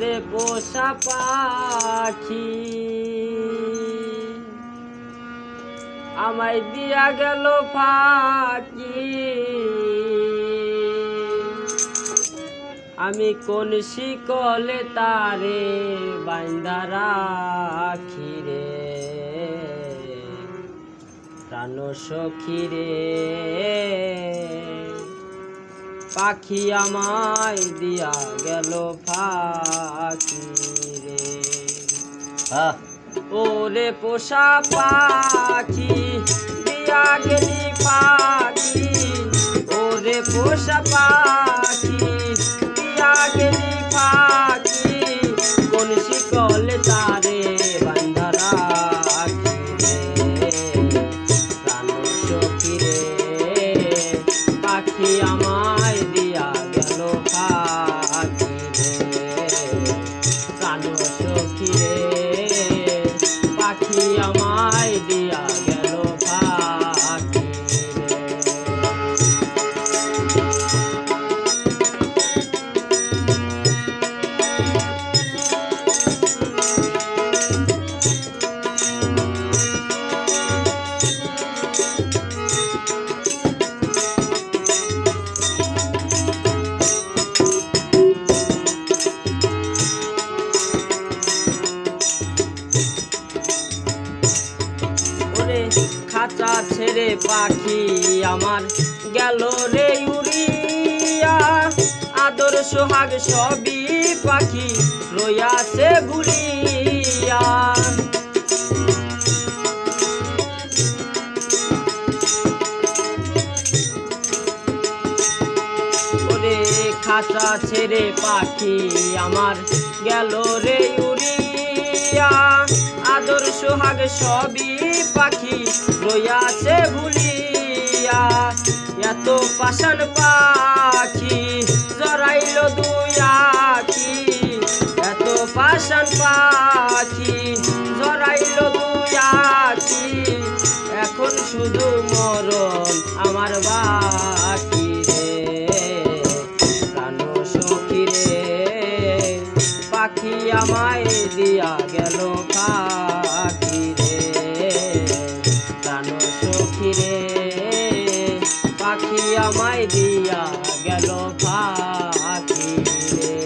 ওরে পোষা পাখি আমায় দিয়া গেল ফাঁকি, আমি কোন শিকলে তারে বাইন্ধা রাখি রে প্রাণ সখী রে। পাখি আমায় দিয়া গেল ফাঁকি রে। ওরে পোষা পাখি দিয়া গেলি ফাঁকি, ওরে পোষা পাখি দিয়া গেলি ফাঁকি, কোন শিকলে তারে বান্ধা রাখি রে প্রাণ সখী রে। পাখি আমায় দিয়া গেল ফাঁকি রে প্রাণ সখী রে। পাখি আমায় দিয়া গেল ফাঁকি রে। খাঁচা ছেড়ে পাখি আমার গেল রে উড়িয়া, আদর সোহাগ সবই পাখি রইয়াছে ভুলিয়া। ওরে খাঁচা ছেড়ে পাখি আমার গেল রে উড়িয়া, আদর সোহাগ সবই পাখি রইয়াছে ভুলিয়া। এত পাষাণ পাখি জড়াইল দুই আখি, এত পাষাণ পাখি জড়াইল দুই আখি, এখন শুধু মরণ আমার বাকি রে প্রাণ সখী রে। পাখি আমায় দিয়া গেল ফাঁকি রে প্রাণ সখী রে। পাখি আমায় দিয়া গেল ফাঁকি রে।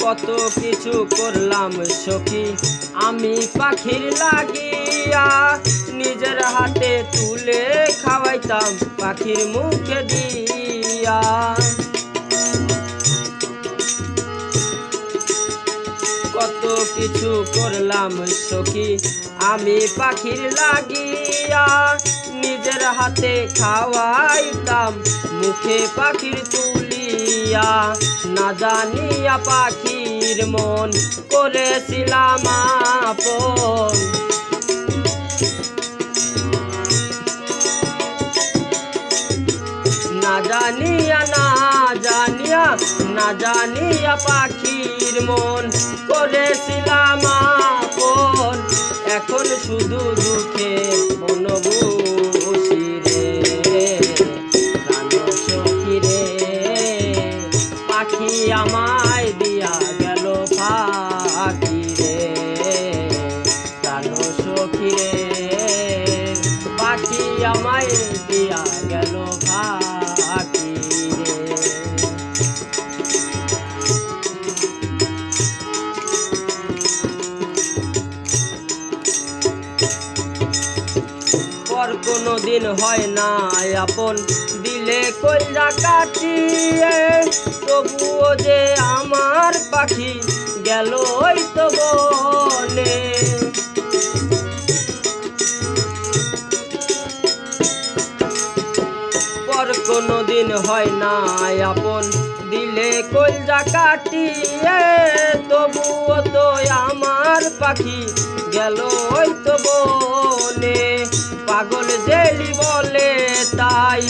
কত কিছু করলাম সখী আমি পাখির লাগিয়া, নিজের হাতে তুলে খাওয়াইতাম পাখির মুখে দিয়া। কত কিছু করলাম সখী আমি পাখির লাগিয়া, নিজের হাতে খাওয়াইতাম মুখে পাখির তুলিয়া। না জানিয়া পাখির মন করেছিলাম আপন, না জানিয়া না জানিয়া পাখির মন করেছিলাম আপন। এখন শুধু দুঃখে অনুভূতি রে প্রাণ সখী রে। পাখি আমায় দিয়া গেল ফাঁকি রে প্রাণ সখী রে। পাখি আমায় দিয়া গেল ফাঁকি রে। পর কোনো দিন হয় না আপন দিলে কইরা কাটিয়ে, তবুও যে আমার পাখি গেল ওই তো বনে। পর কোনোদিন হয় না আপন দিলে কলজা কাটিয়ে তবুও তো আমার পাখি গেল ওই তো বনে পাগল জেলি বলে তাই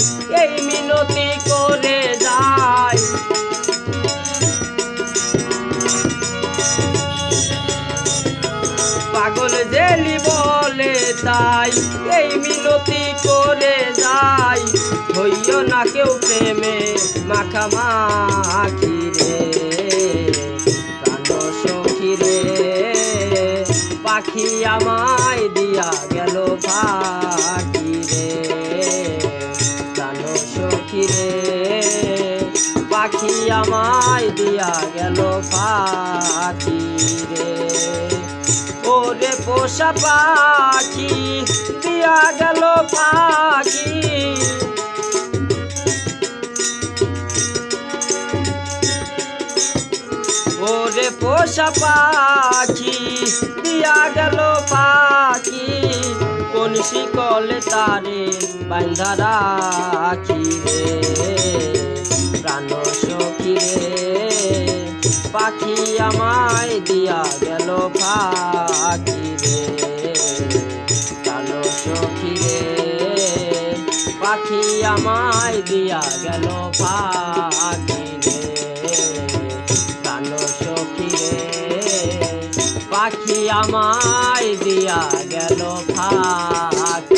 এই মিনতি করে যায় পাগল জেলি বলে তাই এই মিনতি করে যাই হইও না কেউ প্রেমে মাখামাখি রে প্রাণ সখী রে পাখি আমায় দিয়া গেল ফাঁকি রে প্রাণ সখী রে পাখি আমায় দিয়া গেল ফাঁকি রে ওরে পোষা পাখি দিয়া গেল ফাঁকি ওরে পোষা পাখি দিয়া গেল ফাঁকি কোন শিকলে তারে বান্ধা রাখি রে প্রাণ সখী রে পাখি আমায় দিয়া গেল ফাঁকি রে প্রাণ সখী রে পাখি আমায় দিয়া গেল ফাঁকি রে প্রাণ সখী রে পাখি আমায় দিয়া গেল ফাঁকি।